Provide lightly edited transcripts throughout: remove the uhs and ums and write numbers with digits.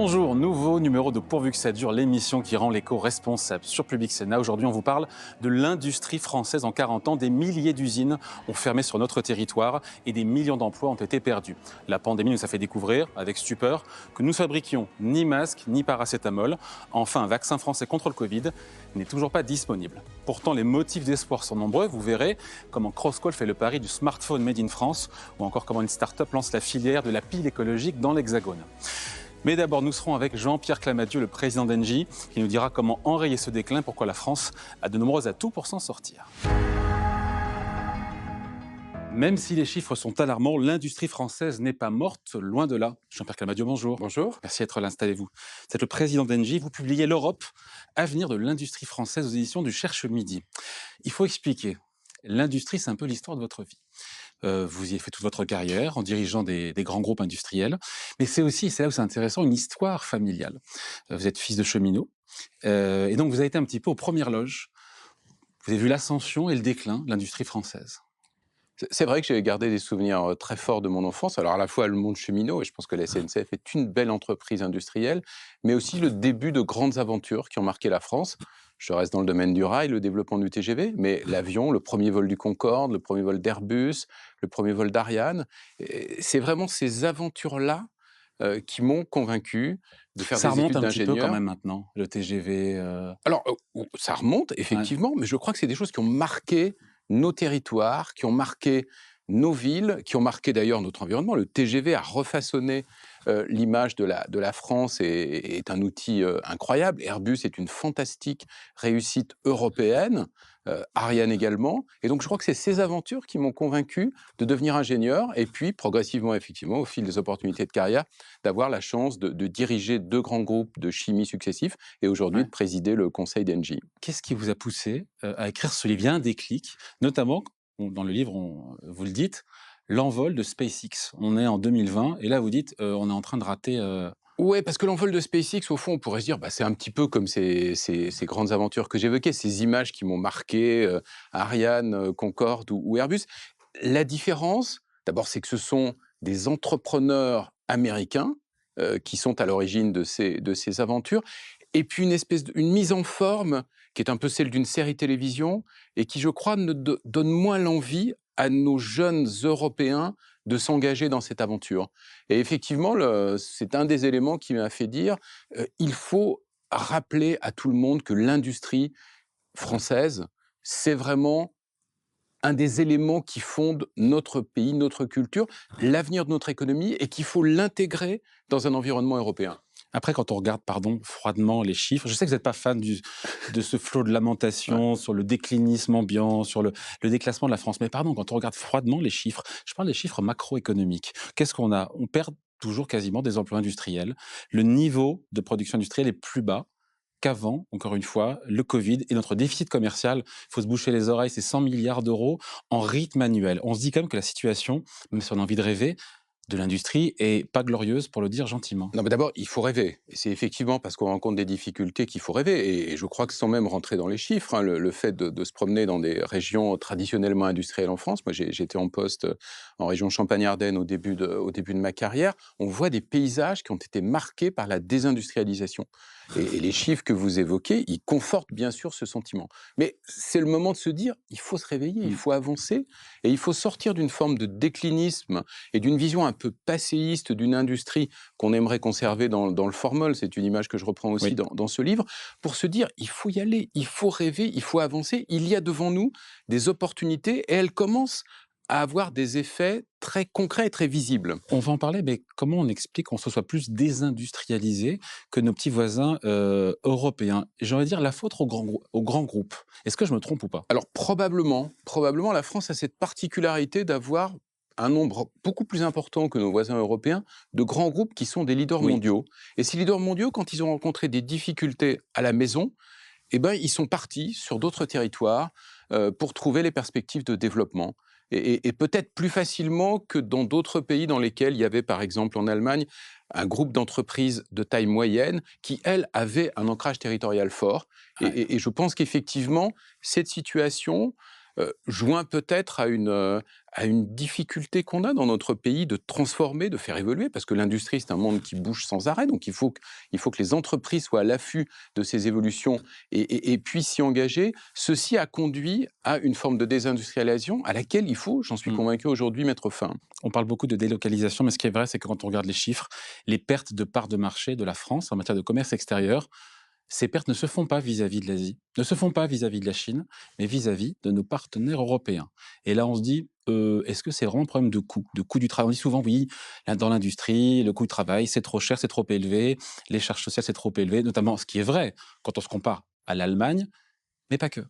Bonjour, nouveau numéro de Pourvu que ça dure, l'émission qui rend l'écho responsable sur Public Sénat. Aujourd'hui, on vous parle de l'industrie française en 40 ans. Des milliers d'usines ont fermé sur notre territoire et des millions d'emplois ont été perdus. La pandémie nous a fait découvrir, avec stupeur, que nous fabriquions ni masques ni paracétamol. Enfin, un vaccin français contre le Covid n'est toujours pas disponible. Pourtant, les motifs d'espoir sont nombreux. Vous verrez comment Crosscall fait le pari du smartphone made in France ou encore comment une start-up lance la filière de la pile écologique dans l'Hexagone. Mais d'abord, nous serons avec Jean-Pierre Clamadieu, le président d'Engie, qui nous dira comment enrayer ce déclin, pourquoi la France a de nombreux atouts pour s'en sortir. Même si les chiffres sont alarmants, l'industrie française n'est pas morte, loin de là. Jean-Pierre Clamadieu, bonjour. Bonjour. Merci d'être là, installez-vous. Vous êtes le président d'Engie, vous publiez L'Europe, avenir de l'industrie française aux éditions du Cherche Midi. Il faut expliquer, l'industrie, c'est un peu l'histoire de votre vie. Vous y avez fait toute votre carrière en dirigeant des grands groupes industriels. Mais c'est aussi, et c'est là où c'est intéressant, une histoire familiale. Vous êtes fils de cheminot. Et donc, vous avez été un petit peu aux premières loges. Vous avez vu l'ascension et le déclin de l'industrie française. C'est vrai que j'ai gardé des souvenirs très forts de mon enfance. Alors à la fois le monde cheminot, et je pense que la SNCF est une belle entreprise industrielle, mais aussi le début de grandes aventures qui ont marqué la France. Je reste dans le domaine du rail, le développement du TGV, mais l'avion, le premier vol du Concorde, le premier vol d'Airbus, le premier vol d'Ariane, c'est vraiment ces aventures-là qui m'ont convaincu de faire Ça des remonte études un petit peu quand d'ingénieur. même maintenant, le TGV. Alors, ça remonte Ouais. effectivement, mais je crois que c'est des choses qui ont marqué nos territoires, qui ont marqué nos villes, qui ont marqué d'ailleurs notre environnement. Le TGV a refaçonné l'image de la France et est un outil incroyable. Airbus est une fantastique réussite européenne, Ariane également. Et donc je crois que c'est ces aventures qui m'ont convaincu de devenir ingénieur et puis progressivement, effectivement, au fil des opportunités de carrière, d'avoir la chance de diriger deux grands groupes de chimie successifs et aujourd'hui Ouais. de présider le conseil d'Engie. Qu'est-ce qui vous a poussé à écrire ce livre? Il y a un déclic, notamment, dans le livre, vous le dites, l'envol de SpaceX. On est en 2020 et là, vous dites, on est en train de rater. Ouais, parce que l'envol de SpaceX, au fond, on pourrait se dire, bah, c'est un petit peu comme ces grandes aventures que j'évoquais, ces images qui m'ont marqué, Ariane, Concorde ou Airbus. La différence, d'abord, c'est que ce sont des entrepreneurs américains qui sont à l'origine de ces aventures, et puis une mise en forme qui est un peu celle d'une série télévision et qui, je crois, donne moins l'envie à nos jeunes Européens de s'engager dans cette aventure. Et effectivement, c'est un des éléments qui m'a fait dire il faut rappeler à tout le monde que l'industrie française, c'est vraiment un des éléments qui fondent notre pays, notre culture, l'avenir de notre économie, et qu'il faut l'intégrer dans un environnement européen. Après, quand on regarde, pardon, froidement les chiffres, je sais que vous n'êtes pas fan de ce flot de Ouais. lamentation sur le déclinisme ambiant, sur le déclassement de la France. Mais pardon, quand on regarde froidement les chiffres, je parle des chiffres macroéconomiques. Qu'est-ce qu'on a? On perd toujours quasiment des emplois industriels. Le niveau de production industrielle est plus bas qu'avant, encore une fois, le Covid et notre déficit commercial. Il faut se boucher les oreilles, c'est 100 milliards d'euros en rythme annuel. On se dit quand même que la situation, même si on a envie de rêver, de l'industrie est pas glorieuse, pour le dire gentiment. Non, mais d'abord, il faut rêver. Et c'est effectivement parce qu'on rencontre des difficultés qu'il faut rêver. Et je crois que sans même rentrer dans les chiffres, hein, le fait de se promener dans des régions traditionnellement industrielles en France, moi j'étais en poste en région Champagne-Ardenne au début de ma carrière, on voit des paysages qui ont été marqués par la désindustrialisation. Et les chiffres que vous évoquez, ils confortent bien sûr ce sentiment. Mais c'est le moment de se dire, il faut se réveiller, il Mm. faut avancer, et il faut sortir d'une forme de déclinisme et d'une vision un peu passéiste d'une industrie qu'on aimerait conserver dans le formol, c'est une image que je reprends aussi Oui. dans ce livre, pour se dire, il faut y aller, il faut rêver, il faut avancer, il y a devant nous des opportunités et elles commencent à avoir des effets très concrets et très visibles. On va en parler, mais comment on explique qu'on se soit plus désindustrialisé que nos petits voisins européens? J'ai envie de dire la faute aux grands groupes. Est-ce que je me trompe ou pas? Alors probablement la France a cette particularité d'avoir un nombre beaucoup plus important que nos voisins européens de grands groupes qui sont des leaders Oui. mondiaux. Et ces leaders mondiaux, quand ils ont rencontré des difficultés à la maison, eh ben, ils sont partis sur d'autres territoires pour trouver les perspectives de développement. Et peut-être plus facilement que dans d'autres pays dans lesquels il y avait, par exemple en Allemagne, un groupe d'entreprises de taille moyenne qui, elles, avaient un ancrage territorial fort. Ouais. Et je pense qu'effectivement, cette situation joint peut-être à une difficulté qu'on a dans notre pays de transformer, de faire évoluer, parce que l'industrie, c'est un monde qui bouge sans arrêt, donc il faut que les entreprises soient à l'affût de ces évolutions et puissent s'y engager. Ceci a conduit à une forme de désindustrialisation à laquelle il faut, j'en suis convaincu aujourd'hui, mettre fin. On parle beaucoup de délocalisation, mais ce qui est vrai, c'est que quand on regarde les chiffres, les pertes de parts de marché de la France en matière de commerce extérieur, ces pertes ne se font pas vis-à-vis de l'Asie, ne se font pas vis-à-vis de la Chine, mais vis-à-vis de nos partenaires européens. Et là, on se dit, est-ce que c'est vraiment un problème de coût du travail? On dit souvent, oui, dans l'industrie, le coût du travail, c'est trop cher, c'est trop élevé, les charges sociales, c'est trop élevé, notamment ce qui est vrai quand on se compare à l'Allemagne, mais pas que.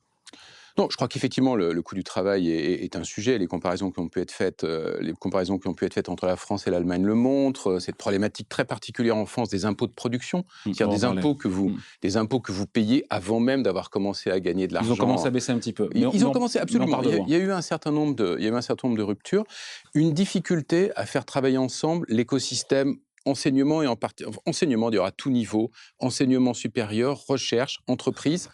Non, je crois qu'effectivement, le coût du travail est un sujet. Les comparaisons qui ont pu être faites, entre la France et l'Allemagne le montrent. Cette problématique très particulière en France des impôts de production, c'est-à-dire On en parlait. des impôts que vous payez avant même d'avoir commencé à gagner de l'argent. Ils ont commencé à baisser un petit peu. Ils ont commencé, mais on absolument. part de loin. Il y a eu un certain nombre de ruptures. Une difficulté à faire travailler ensemble l'écosystème enseignement, et en partie enseignement, d'ailleurs, à tout niveau, enseignement supérieur, recherche, entreprise.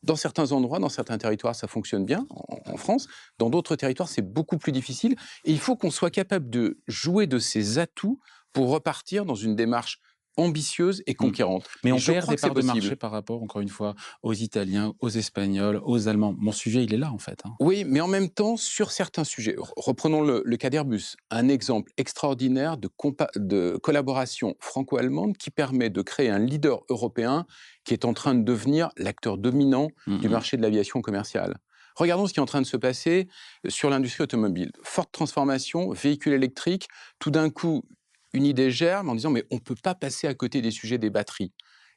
Dans certains endroits, dans certains territoires, ça fonctionne bien, en France. Dans d'autres territoires, c'est beaucoup plus difficile. Et il faut qu'on soit capable de jouer de ces atouts pour repartir dans une démarche ambitieuse et conquérante. Mais Et on je perd crois des que c'est parts de possible. marché par rapport, encore une fois, aux Italiens, aux Espagnols, aux Allemands. Mon sujet, il est là, en fait. Oui, mais en même temps, sur certains sujets, reprenons le cas d'Airbus, un exemple extraordinaire de collaboration franco-allemande qui permet de créer un leader européen qui est en train de devenir l'acteur dominant du marché de l'aviation commerciale. Regardons ce qui est en train de se passer sur l'industrie automobile. Forte transformation, véhicules électriques, tout d'un coup, une idée germe en disant mais on ne peut pas passer à côté des sujets des batteries.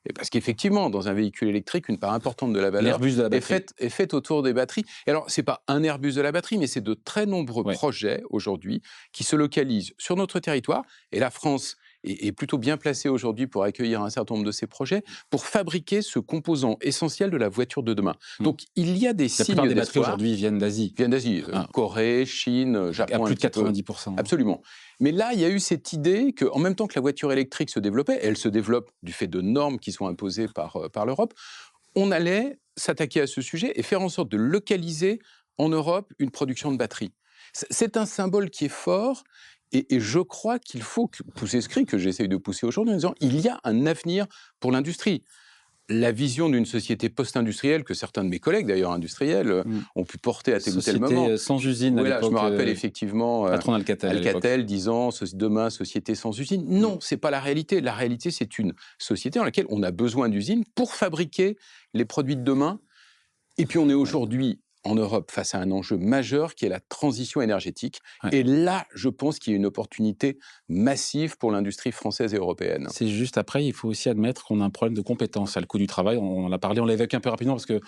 Et parce qu'effectivement, dans un véhicule électrique, une part importante de la valeur L'Airbus de la batterie. est faite autour des batteries. Et alors, ce n'est pas un Airbus de la batterie, mais c'est de très nombreux Ouais. projets aujourd'hui qui se localisent sur notre territoire. Et la France est plutôt bien placée aujourd'hui pour accueillir un certain nombre de ces projets, pour fabriquer ce composant essentiel de la voiture de demain. Donc, il y a des La plupart signes des batteries d'espoir. aujourd'hui viennent d'Asie. Viennent d'Asie, Ah. Corée, Chine, Japon, À plus un de petit peu. 90%. Absolument. Mais là, il y a eu cette idée qu'en même temps que la voiture électrique se développait, elle se développe du fait de normes qui sont imposées par l'Europe, on allait s'attaquer à ce sujet et faire en sorte de localiser en Europe une production de batteries. C'est un symbole qui est fort et je crois qu'il faut pousser ce cri que j'essaye de pousser aujourd'hui en disant il y a un avenir pour l'industrie. La vision d'une société post-industrielle, que certains de mes collègues d'ailleurs industriels ont pu porter à tel ou tel moment. Société sans usine à Voilà, je l'époque. me rappelle effectivement Patron d'Alcatel. à l'époque. Alcatel disant demain société sans usine. Non, c'est pas la réalité. La réalité, c'est une société dans laquelle on a besoin d'usines pour fabriquer les produits de demain. Et puis on est aujourd'hui en Europe face à un enjeu majeur qui est la transition énergétique. Ouais. Et là, je pense qu'il y a une opportunité massive pour l'industrie française et européenne. C'est juste après, il faut aussi admettre qu'on a un problème de compétence. À le coût du travail, on en a parlé, on l'a évoqué un peu rapidement parce que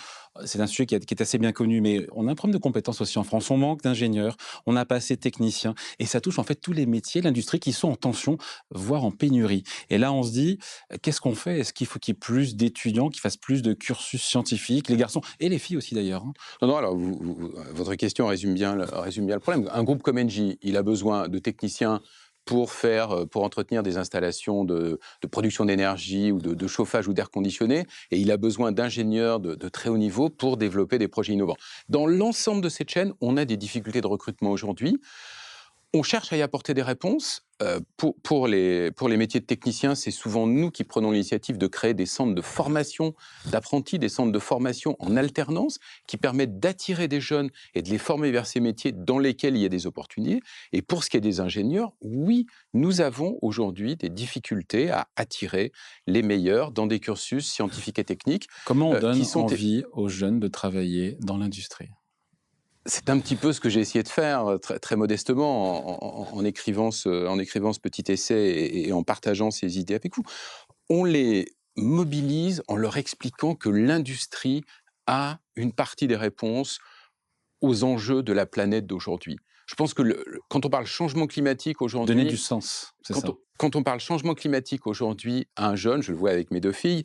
c'est un sujet qui est assez bien connu, mais on a un problème de compétence aussi en France. On manque d'ingénieurs, on n'a pas assez de techniciens et ça touche en fait tous les métiers de l'industrie qui sont en tension, voire en pénurie. Et là, on se dit, qu'est-ce qu'on fait? Est-ce qu'il faut qu'il y ait plus d'étudiants, qui fassent plus de cursus scientifiques, les garçons et les filles aussi d'ailleurs? Non, alors votre question résume bien le problème. Un groupe comme Engie, il a besoin de techniciens pour entretenir des installations de production d'énergie ou de chauffage ou d'air conditionné, et il a besoin d'ingénieurs de très haut niveau pour développer des projets innovants. Dans l'ensemble de cette chaîne, on a des difficultés de recrutement aujourd'hui. On cherche à y apporter des réponses. Pour les métiers de techniciens, c'est souvent nous qui prenons l'initiative de créer des centres de formation d'apprentis, des centres de formation en alternance qui permettent d'attirer des jeunes et de les former vers ces métiers dans lesquels il y a des opportunités. Et pour ce qui est des ingénieurs, oui, nous avons aujourd'hui des difficultés à attirer les meilleurs dans des cursus scientifiques et techniques. Comment on donne envie aux jeunes de travailler dans l'industrie? C'est un petit peu ce que j'ai essayé de faire, très, très modestement, en écrivant ce petit essai et en partageant ces idées avec vous. On les mobilise en leur expliquant que l'industrie a une partie des réponses aux enjeux de la planète d'aujourd'hui. Je pense que quand on parle changement climatique aujourd'hui... Donner du sens, c'est ça. Quand on parle changement climatique aujourd'hui à un jeune, je le vois avec mes deux filles,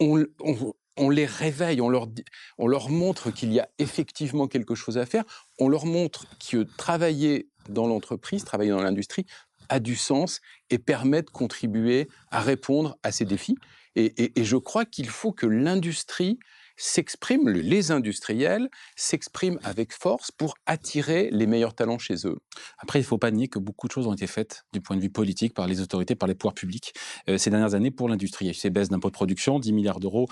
on les réveille, on leur montre qu'il y a effectivement quelque chose à faire, on leur montre que travailler dans l'entreprise, travailler dans l'industrie a du sens et permet de contribuer à répondre à ces défis. Et je crois qu'il faut que l'industrie les industriels s'expriment avec force pour attirer les meilleurs talents chez eux. Après, il ne faut pas nier que beaucoup de choses ont été faites du point de vue politique par les autorités, par les pouvoirs publics ces dernières années pour l'industrie. Il y a eu ces baisses d'impôts de production, 10 milliards d'euros.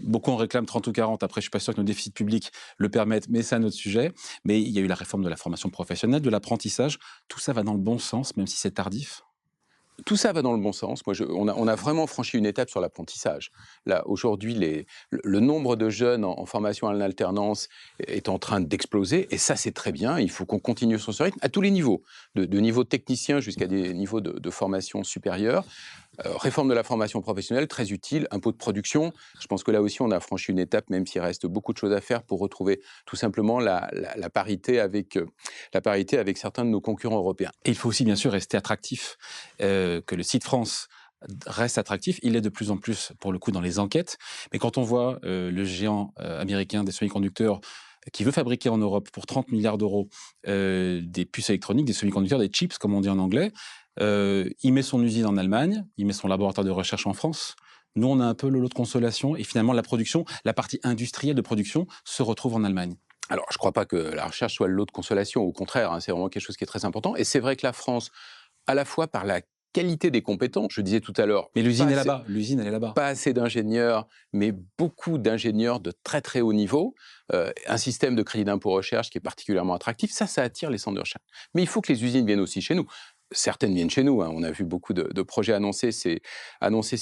Beaucoup en réclament 30 ou 40. Après, je ne suis pas sûr que nos déficits publics le permettent, mais c'est un autre sujet. Mais il y a eu la réforme de la formation professionnelle, de l'apprentissage. Tout ça va dans le bon sens, même si c'est tardif. Tout ça va dans le bon sens. On a vraiment franchi une étape sur l'apprentissage. Là, aujourd'hui, le nombre de jeunes en formation en alternance est en train d'exploser, et ça, c'est très bien. Il faut qu'on continue sur ce rythme, à tous les niveaux, de niveau technicien jusqu'à des niveaux de formation supérieure. Réforme de la formation professionnelle, très utile. Impôt de production, je pense que là aussi, on a franchi une étape, même s'il reste beaucoup de choses à faire pour retrouver tout simplement la parité avec certains de nos concurrents européens. Et il faut aussi, bien sûr, rester attractif. Que le site France reste attractif. Il est de plus en plus, pour le coup, dans les enquêtes. Mais quand on voit le géant américain des semi-conducteurs qui veut fabriquer en Europe pour 30 milliards d'euros des puces électroniques, des semi-conducteurs, des chips, comme on dit en anglais, il met son usine en Allemagne, il met son laboratoire de recherche en France. Nous, on a un peu le lot de consolation, et finalement, la production, la partie industrielle de production se retrouve en Allemagne. Alors, je ne crois pas que la recherche soit le lot de consolation, au contraire, c'est vraiment quelque chose qui est très important. Et c'est vrai que la France, à la fois par la qualité des compétences, je disais tout à l'heure. Mais l'usine est là-bas, l'usine elle est là-bas. Pas assez d'ingénieurs, mais beaucoup d'ingénieurs de très très haut niveau. Un système de crédit d'impôt recherche qui est particulièrement attractif, ça attire les centres de recherche. Mais il faut que les usines viennent aussi chez nous. Certaines viennent chez nous, hein. On a vu beaucoup de projets annoncés ces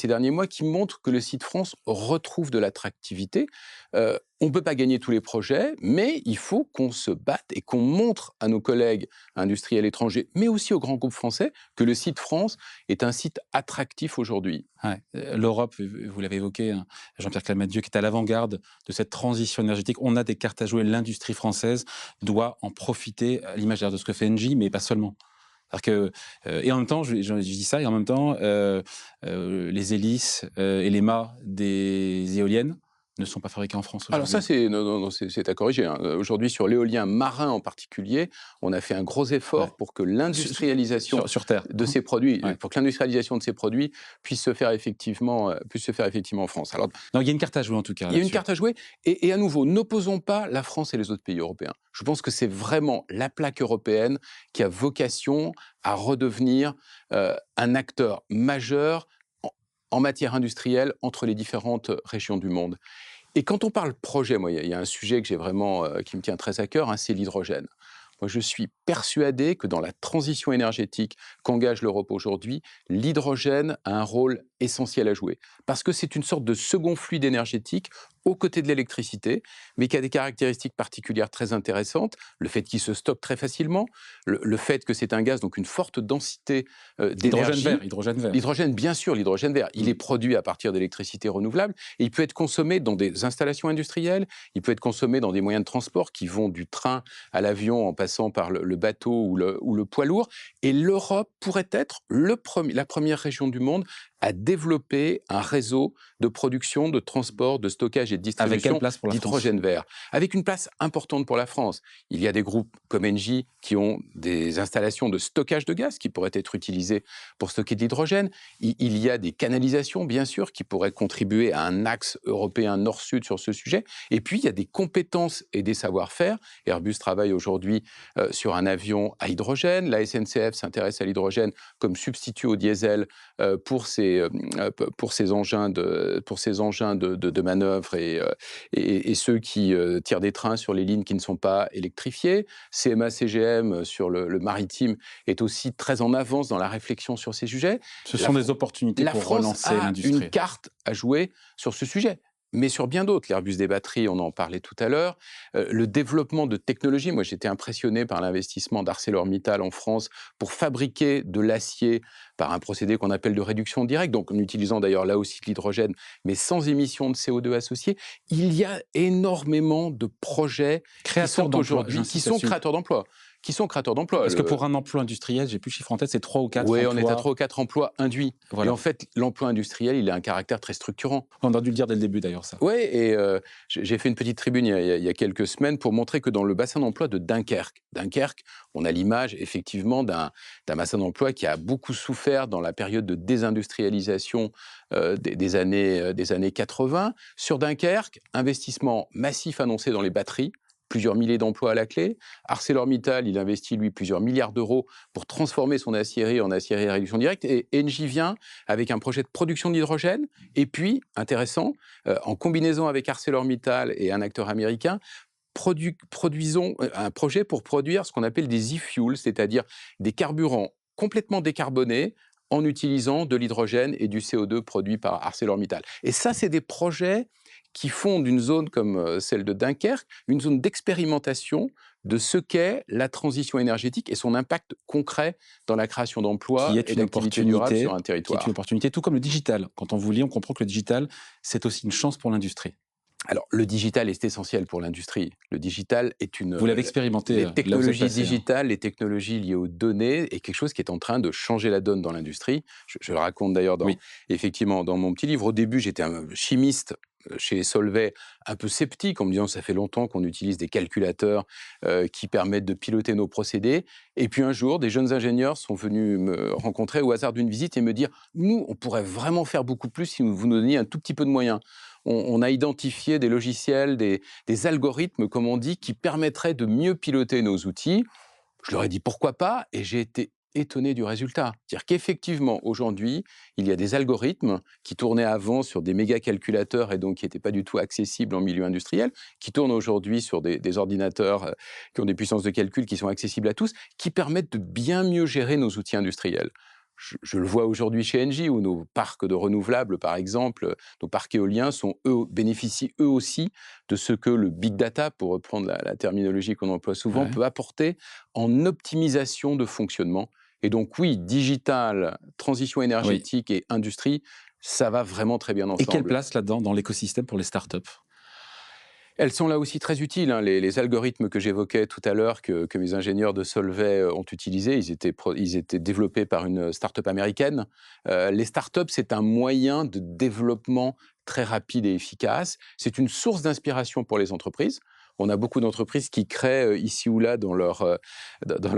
derniers mois qui montrent que le site France retrouve de l'attractivité. On ne peut pas gagner tous les projets, mais il faut qu'on se batte et qu'on montre à nos collègues industriels étrangers, mais aussi aux grands groupes français, que le site France est un site attractif aujourd'hui. Ouais. L'Europe, vous l'avez évoqué, hein, Jean-Pierre Clamadieu, qui est à l'avant-garde de cette transition énergétique. On a des cartes à jouer. L'industrie française doit en profiter, à l'image de ce que fait Engie, mais pas seulement. Que, et en même temps, je dis ça, et en même temps, les hélices et les mâts des éoliennes ne sont pas fabriqués en France aujourd'hui. Alors ça, c'est à corriger, hein. Aujourd'hui, sur l'éolien marin en particulier, on a fait un gros effort pour que l'industrialisation sur Terre de ces produits, pour que l'industrialisation de ces produits puisse se faire effectivement en France. Alors, non, il y a une carte à jouer en tout cas. Il y a une carte à jouer, et à nouveau, n'opposons pas la France et les autres pays européens. Je pense que c'est vraiment la plaque européenne qui a vocation à redevenir un acteur majeur en matière industrielle entre les différentes régions du monde. Et quand on parle projet, moi, il y a un sujet que j'ai vraiment, qui me tient très à cœur, hein, c'est l'hydrogène. Moi, je suis persuadé que dans la transition énergétique qu'engage l'Europe aujourd'hui, l'hydrogène a un rôle essentiel à jouer. Parce que c'est une sorte de second fluide énergétique aux côtés de l'électricité, mais qui a des caractéristiques particulières très intéressantes. Le fait qu'il se stocke très facilement, le fait que c'est un gaz, donc une forte densité d'énergie. Hydrogène vert. L'hydrogène, bien sûr, l'hydrogène vert. Il est produit à partir d'électricité renouvelable, et il peut être consommé dans des installations industrielles, il peut être consommé dans des moyens de transport qui vont du train à l'avion en passant par le bateau ou le poids lourd. Et l'Europe pourrait être la première région du monde à développer un réseau de production, de transport, de stockage et de distribution d'hydrogène vert. Avec une place importante pour la France. Il y a des groupes comme Engie qui ont des installations de stockage de gaz qui pourraient être utilisées pour stocker de l'hydrogène. Il y a des canalisations, bien sûr, qui pourraient contribuer à un axe européen nord-sud sur ce sujet. Et puis, il y a des compétences et des savoir-faire. Airbus travaille aujourd'hui sur un avion à hydrogène. La SNCF s'intéresse à l'hydrogène comme substitut au diesel pour ses engins de manœuvre et ceux qui tirent des trains sur les lignes qui ne sont pas électrifiées. CMA-CGM sur le maritime est aussi très en avance dans la réflexion sur ces sujets. Ce sont des opportunités pour relancer l'industrie. La France a une carte à jouer sur ce sujet. Mais sur bien d'autres, l'Airbus des batteries, on en parlait tout à l'heure, le développement de technologies. Moi, j'étais impressionné par l'investissement d'ArcelorMittal en France pour fabriquer de l'acier par un procédé qu'on appelle de réduction directe, donc en utilisant d'ailleurs là aussi de l'hydrogène, mais sans émission de CO2 associée. Il y a énormément de projets qui sont créateurs d'emplois, qui sont créateurs d'emplois. Parce que pour un emploi industriel, j'ai plus le chiffre en tête, c'est 3 ou 4 Oui, emplois. on est à 3 ou 4 emplois induits. Voilà. Et en fait, l'emploi industriel, il a un caractère très structurant. On a dû le dire dès le début d'ailleurs, ça. Oui, et j'ai fait une petite tribune il y a quelques semaines pour montrer que dans le bassin d'emploi de Dunkerque, on a l'image effectivement d'un bassin d'emploi qui a beaucoup souffert dans la période de désindustrialisation des années 80. Sur Dunkerque, investissement massif annoncé dans les batteries, plusieurs milliers d'emplois à la clé. ArcelorMittal, il investit, lui, plusieurs milliards d'euros pour transformer son aciérie en aciérie à réduction directe. Et Engie vient avec un projet de production d'hydrogène. Et puis, intéressant, en combinaison avec ArcelorMittal et un acteur américain, produisons un projet pour produire ce qu'on appelle des e-fuels, c'est-à-dire des carburants complètement décarbonés en utilisant de l'hydrogène et du CO2 produits par ArcelorMittal. Et ça, c'est des projets qui font d'une zone comme celle de Dunkerque une zone d'expérimentation de ce qu'est la transition énergétique et son impact concret dans la création d'emplois et d'activités durables sur un territoire. Qui est une opportunité, tout comme le digital. Quand on vous lit, on comprend que le digital, c'est aussi une chance pour l'industrie. Alors, le digital est essentiel pour l'industrie. Le digital est une... Vous l'avez expérimenté. Les technologies digitales, les technologies liées aux données, est quelque chose qui est en train de changer la donne dans l'industrie. Je le raconte d'ailleurs effectivement dans mon petit livre. Au début, j'étais un chimiste chez Solvay, un peu sceptique, en me disant ça fait longtemps qu'on utilise des calculateurs qui permettent de piloter nos procédés. Et puis un jour, des jeunes ingénieurs sont venus me rencontrer au hasard d'une visite et me dire « Nous, on pourrait vraiment faire beaucoup plus si vous nous donniez un tout petit peu de moyens. » On a identifié des logiciels, des algorithmes, comme on dit, qui permettraient de mieux piloter nos outils. Je leur ai dit pourquoi pas, et j'ai été étonné du résultat. C'est-à-dire qu'effectivement, aujourd'hui, il y a des algorithmes qui tournaient avant sur des méga calculateurs et donc qui n'étaient pas du tout accessibles en milieu industriel, qui tournent aujourd'hui sur des ordinateurs qui ont des puissances de calcul qui sont accessibles à tous, qui permettent de bien mieux gérer nos outils industriels. Je le vois aujourd'hui chez Engie, où nos parcs de renouvelables, par exemple, nos parcs éoliens bénéficient eux aussi de ce que le big data, pour reprendre la terminologie qu'on emploie souvent, peut apporter en optimisation de fonctionnement. Et donc oui, digital, transition énergétique et industrie, ça va vraiment très bien ensemble. Et quelle place là-dedans dans l'écosystème pour les startups ? Elles sont là aussi très utiles. Les algorithmes que j'évoquais tout à l'heure, que mes ingénieurs de Solvay ont utilisés, ils étaient développés par une start-up américaine. Les start-up, c'est un moyen de développement très rapide et efficace. C'est une source d'inspiration pour les entreprises. On a beaucoup d'entreprises qui créent ici ou là dans leurs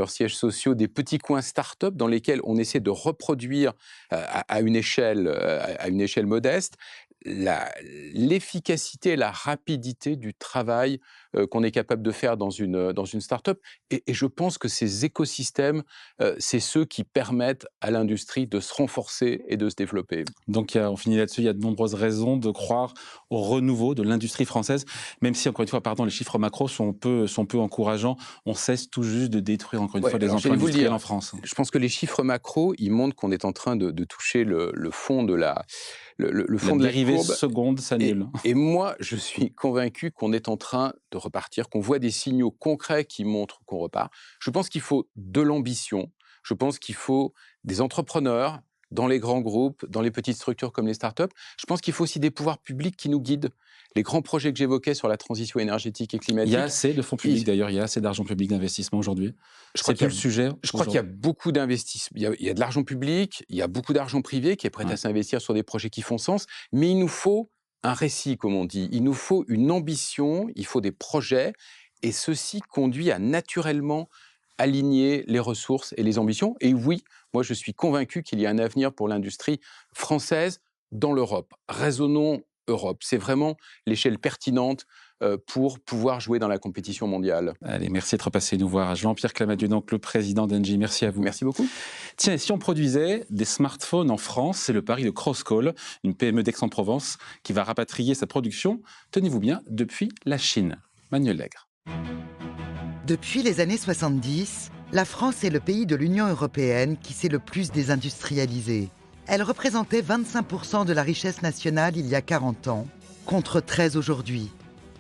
sièges sociaux des petits coins start-up dans lesquels on essaie de reproduire à une échelle modeste l'efficacité et la rapidité du travail qu'on est capable de faire dans une start-up. Et je pense que ces écosystèmes, c'est ceux qui permettent à l'industrie de se renforcer et de se développer. Donc, on finit là-dessus, il y a de nombreuses raisons de croire au renouveau de l'industrie française, même si, encore une fois, les chiffres macro sont peu encourageants. On cesse tout juste de détruire, encore une fois, les emplois industriels en France. Je pense que les chiffres macro, ils montrent qu'on est en train de toucher le fond de la... Le fond de la dérivée courbe seconde s'annule. Et moi, je suis convaincu qu'on est en train de repartir, qu'on voit des signaux concrets qui montrent qu'on repart. Je pense qu'il faut de l'ambition. Je pense qu'il faut des entrepreneurs dans les grands groupes, dans les petites structures comme les startups. Je pense qu'il faut aussi des pouvoirs publics qui nous guident. Les grands projets que j'évoquais sur la transition énergétique et climatique. Il y a assez de fonds publics d'ailleurs, il y a assez d'argent public d'investissement aujourd'hui. C'est plus le sujet. Je crois qu'il y a beaucoup d'investissements. Il y a de l'argent public, il y a beaucoup d'argent privé qui est prêt à s'investir sur des projets qui font sens, mais il nous faut un récit, comme on dit. Il nous faut une ambition, il faut des projets, et ceci conduit à naturellement aligner les ressources et les ambitions. Et oui, moi je suis convaincu qu'il y a un avenir pour l'industrie française dans l'Europe. Raisonnons Europe. C'est vraiment l'échelle pertinente pour pouvoir jouer dans la compétition mondiale. Allez, merci d'être passé nous voir. Jean-Pierre Clamadieu, donc le président d'Engie. Merci à vous. Merci beaucoup. Tiens, et si on produisait des smartphones en France, c'est le pari de Crosscall, une PME d'Aix-en-Provence qui va rapatrier sa production, tenez-vous bien, depuis la Chine. Manuel Lègre. Depuis les années 70, la France est le pays de l'Union européenne qui s'est le plus désindustrialisé. Elle représentait 25% de la richesse nationale il y a 40 ans, contre 13 aujourd'hui.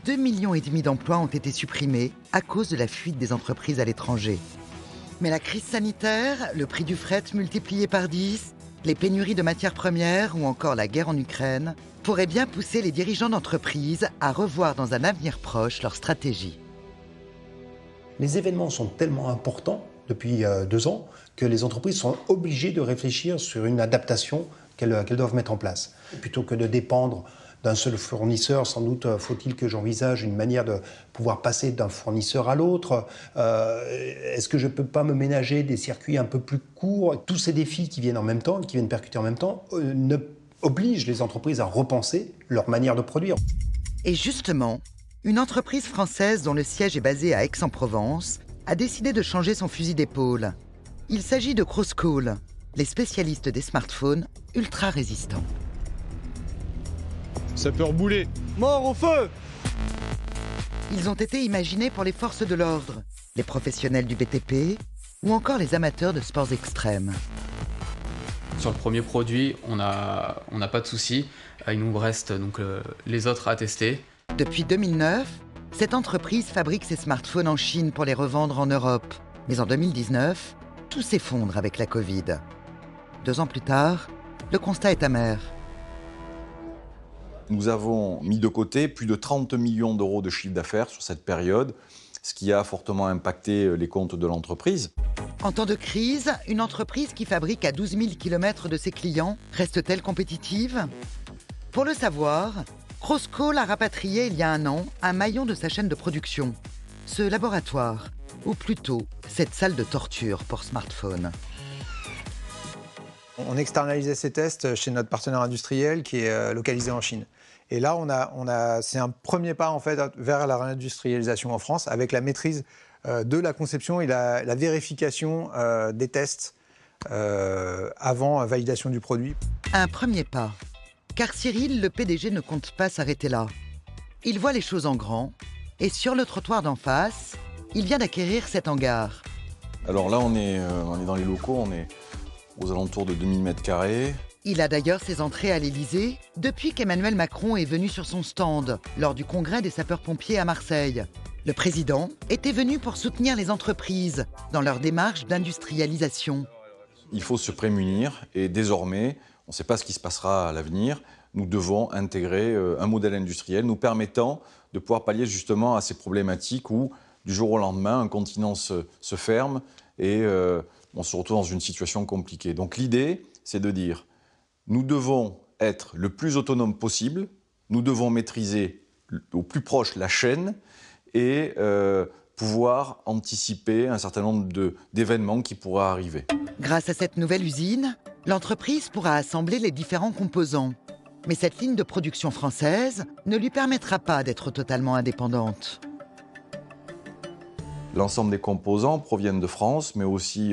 2,5 millions d'emplois ont été supprimés à cause de la fuite des entreprises à l'étranger. Mais la crise sanitaire, le prix du fret multiplié par 10, les pénuries de matières premières ou encore la guerre en Ukraine pourraient bien pousser les dirigeants d'entreprises à revoir dans un avenir proche leur stratégie. Les événements sont tellement importants depuis 2 ans que les entreprises sont obligées de réfléchir sur une adaptation qu'elles doivent mettre en place. Plutôt que de dépendre d'un seul fournisseur, sans doute faut-il que j'envisage une manière de pouvoir passer d'un fournisseur à l'autre. Est-ce que je ne peux pas me ménager des circuits un peu plus courts? Tous ces défis qui viennent en même temps, qui viennent percuter en même temps, obligent les entreprises à repenser leur manière de produire. Et justement, une entreprise française dont le siège est basé à Aix-en-Provence a décidé de changer son fusil d'épaule. Il s'agit de Crosscall, les spécialistes des smartphones ultra résistants. Ça peut rebouler. Mort au feu! Ils ont été imaginés pour les forces de l'ordre, les professionnels du BTP ou encore les amateurs de sports extrêmes. Sur le premier produit, on n'a pas de souci. Il nous reste donc les autres à tester. Depuis 2009, cette entreprise fabrique ses smartphones en Chine pour les revendre en Europe. Mais en 2019, tout s'effondre avec la Covid. 2 ans plus tard, le constat est amer. Nous avons mis de côté plus de 30 millions d'euros de chiffre d'affaires sur cette période, ce qui a fortement impacté les comptes de l'entreprise. En temps de crise, une entreprise qui fabrique à 12 000 km de ses clients reste-t-elle compétitive? Pour le savoir, Crosscall a rapatrié il y a 1 an un maillon de sa chaîne de production. Ce laboratoire, ou plutôt cette salle de torture pour smartphones. On externalisait ces tests chez notre partenaire industriel qui est localisé en Chine. Et là, c'est un premier pas en fait vers la réindustrialisation en France avec la maîtrise de la conception et la vérification des tests avant validation du produit. Un premier pas. Car Cyril, le PDG, ne compte pas s'arrêter là. Il voit les choses en grand et sur le trottoir d'en face, il vient d'acquérir cet hangar. Alors là, on est dans les locaux, on est aux alentours de 2000 m². Il a d'ailleurs ses entrées à l'Élysée depuis qu'Emmanuel Macron est venu sur son stand lors du congrès des sapeurs-pompiers à Marseille. Le président était venu pour soutenir les entreprises dans leur démarche d'industrialisation. Il faut se prémunir et désormais, on ne sait pas ce qui se passera à l'avenir, nous devons intégrer un modèle industriel nous permettant de pouvoir pallier justement à ces problématiques où, du jour au lendemain, un continent se ferme et on se retrouve dans une situation compliquée. Donc l'idée, c'est de dire, nous devons être le plus autonome possible, nous devons maîtriser au plus proche la chaîne et pouvoir anticiper un certain nombre d'événements qui pourraient arriver. Grâce à cette nouvelle usine, l'entreprise pourra assembler les différents composants. Mais cette ligne de production française ne lui permettra pas d'être totalement indépendante. L'ensemble des composants proviennent de France, mais aussi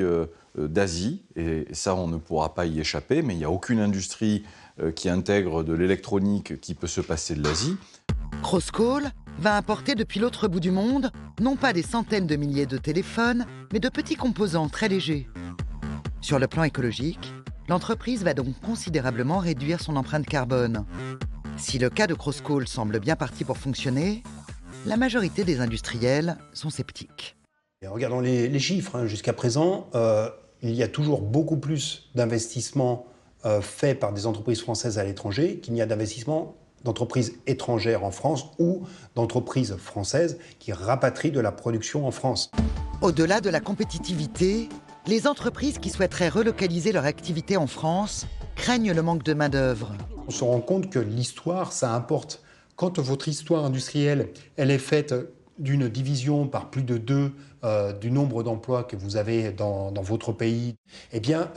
d'Asie, et ça, on ne pourra pas y échapper, mais il n'y a aucune industrie qui intègre de l'électronique qui peut se passer de l'Asie. Crosscall va importer depuis l'autre bout du monde, non pas des centaines de milliers de téléphones, mais de petits composants très légers. Sur le plan écologique, l'entreprise va donc considérablement réduire son empreinte carbone. Si le cas de Crosscall semble bien parti pour fonctionner, la majorité des industriels sont sceptiques. Et regardons les chiffres. Jusqu'à présent, il y a toujours beaucoup plus d'investissements faits par des entreprises françaises à l'étranger qu'il n'y a d'investissements d'entreprises étrangères en France ou d'entreprises françaises qui rapatrient de la production en France. Au-delà de la compétitivité, les entreprises qui souhaiteraient relocaliser leur activité en France craignent le manque de main-d'œuvre. On se rend compte que l'histoire, ça importe. Quand votre histoire industrielle, elle est faite d'une division par plus de 2 du nombre d'emplois que vous avez dans votre pays, eh bien,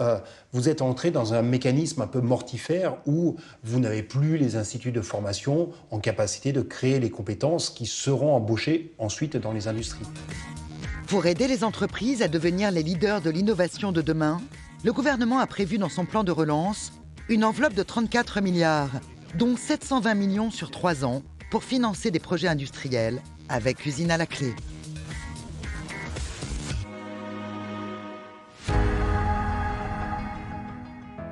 vous êtes entré dans un mécanisme un peu mortifère où vous n'avez plus les instituts de formation en capacité de créer les compétences qui seront embauchées ensuite dans les industries. Pour aider les entreprises à devenir les leaders de l'innovation de demain, le gouvernement a prévu dans son plan de relance une enveloppe de 34 milliards, dont 720 millions sur 3 ans, pour financer des projets industriels avec usine à la clé.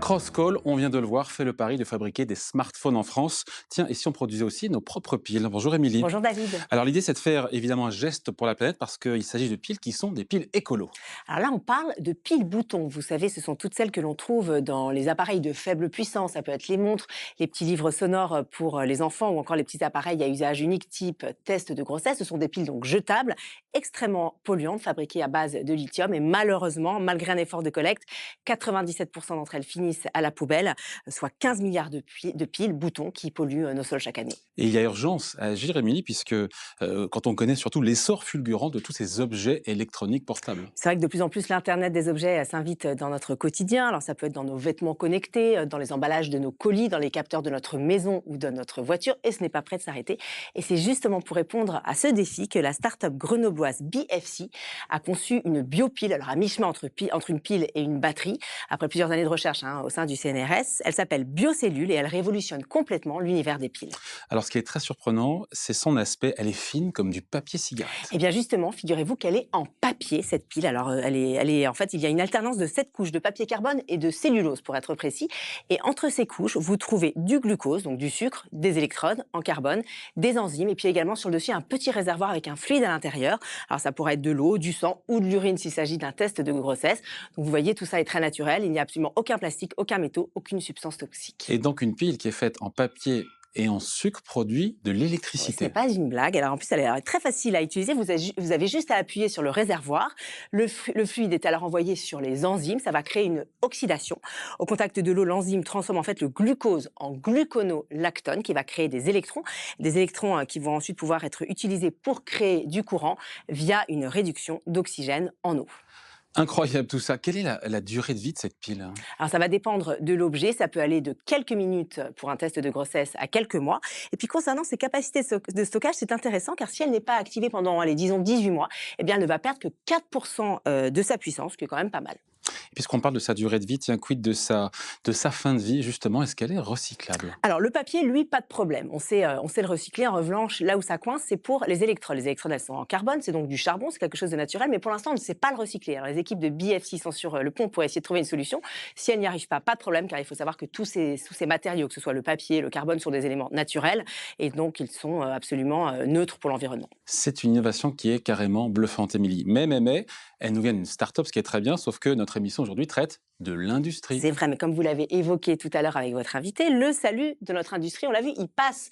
Crosscall, on vient de le voir, fait le pari de fabriquer des smartphones en France. Tiens, et si on produisait aussi nos propres piles? Bonjour Émilie. Bonjour David. Alors l'idée, c'est de faire évidemment un geste pour la planète parce qu'il s'agit de piles qui sont des piles écolo. Alors là, on parle de piles boutons. Vous savez, ce sont toutes celles que l'on trouve dans les appareils de faible puissance. Ça peut être les montres, les petits livres sonores pour les enfants ou encore les petits appareils à usage unique type test de grossesse. Ce sont des piles donc jetables, extrêmement polluantes, fabriquées à base de lithium. Et malheureusement, malgré un effort de collecte, 97% d'entre elles finissent à la poubelle, soit 15 milliards de piles boutons qui polluent nos sols chaque année. Et il y a urgence à agir, Émilie, puisque quand on connaît surtout l'essor fulgurant de tous ces objets électroniques portables. C'est vrai que de plus en plus, l'Internet des objets s'invite dans notre quotidien. Alors ça peut être dans nos vêtements connectés, dans les emballages de nos colis, dans les capteurs de notre maison ou de notre voiture, et ce n'est pas prêt de s'arrêter. Et c'est justement pour répondre à ce défi que la start-up grenobloise BFC a conçu une biopile, alors à mi-chemin entre une pile et une batterie. Après plusieurs années de recherche au sein du CNRS, elle s'appelle Biocellule et elle révolutionne complètement l'univers des piles. Alors ce qui est très surprenant, c'est son aspect. Elle est fine comme du papier cigarette. Eh bien justement, figurez-vous qu'elle est en papier, cette pile. Alors elle est en fait, il y a une alternance de 7 couches de papier carbone et de cellulose pour être précis. Et entre ces couches, vous trouvez du glucose, donc du sucre, des électrodes en carbone, des enzymes et puis également sur le dessus un petit réservoir avec un fluide à l'intérieur. Alors ça pourrait être de l'eau, du sang ou de l'urine s'il s'agit d'un test de grossesse. Donc vous voyez, tout ça est très naturel. Il n'y a absolument aucun plastique, aucun métaux, aucune substance toxique. Et donc une pile qui est faite en papier et en sucre produit de l'électricité. Ce n'est pas une blague. Alors en plus, elle est très facile à utiliser. Vous avez juste à appuyer sur le réservoir. Le fluide est alors envoyé sur les enzymes. Ça va créer une oxydation. Au contact de l'eau, l'enzyme transforme en fait le glucose en gluconolactone qui va créer des électrons qui vont ensuite pouvoir être utilisés pour créer du courant via une réduction d'oxygène en eau. Incroyable tout ça. Quelle est la durée de vie de cette pile? Alors ça va dépendre de l'objet, ça peut aller de quelques minutes pour un test de grossesse à quelques mois. Et puis concernant ses capacités de stockage, c'est intéressant car si elle n'est pas activée pendant, disons 18 mois, eh bien elle ne va perdre que 4% de sa puissance, ce qui est quand même pas mal. Et puisqu'on parle de sa durée de vie, tiens, quid de sa fin de vie, justement, est-ce qu'elle est recyclable? Alors, le papier, lui, pas de problème. On sait le recycler. En revanche, là où ça coince, c'est pour les électrodes. Les électrodes, elles sont en carbone, c'est donc du charbon, c'est quelque chose de naturel, mais pour l'instant, on ne sait pas le recycler. Alors, les équipes de BFC sont sur le pont pour essayer de trouver une solution. Si elles n'y arrivent pas, pas de problème, car il faut savoir que tous ces matériaux, que ce soit le papier, le carbone, sont des éléments naturels, et donc ils sont absolument neutres pour l'environnement. C'est une innovation qui est carrément bluffante, Émilie. Mais, elle nous vient d'une start-up, ce qui est très bien, sauf que notre émission aujourd'hui traite de l'industrie. C'est vrai, mais comme vous l'avez évoqué tout à l'heure avec votre invité, le salut de notre industrie, on l'a vu, il passe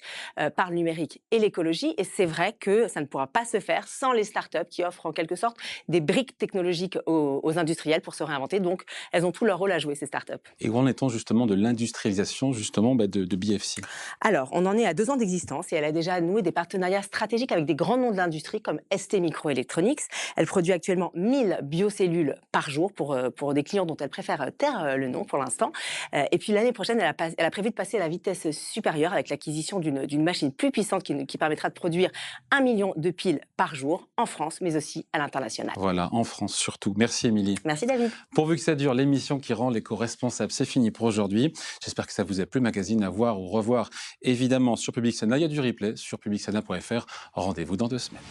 par le numérique et l'écologie, et c'est vrai que ça ne pourra pas se faire sans les startups qui offrent en quelque sorte des briques technologiques aux industriels pour se réinventer. Donc, elles ont tout leur rôle à jouer, ces startups. Et où en est-on justement de l'industrialisation justement de BFC? Alors, on en est à 2 ans d'existence et elle a déjà noué des partenariats stratégiques avec des grands noms de l'industrie comme ST Microelectronics. Elle produit actuellement 1000 biocellules par jour pour des clients dont elle préfère taire le nom pour l'instant. Et puis l'année prochaine, elle a prévu de passer à la vitesse supérieure avec l'acquisition d'une machine plus puissante qui permettra de produire 1 million de piles par jour en France, mais aussi à l'international. Voilà, en France surtout. Merci Émilie. Merci David. Pourvu que ça dure, l'émission qui rend l'éco-responsable, c'est fini pour aujourd'hui. J'espère que ça vous a plu. Magazine à voir ou revoir évidemment sur Public Sénat. Il y a du replay sur publicsena.fr. Rendez-vous dans 2 semaines.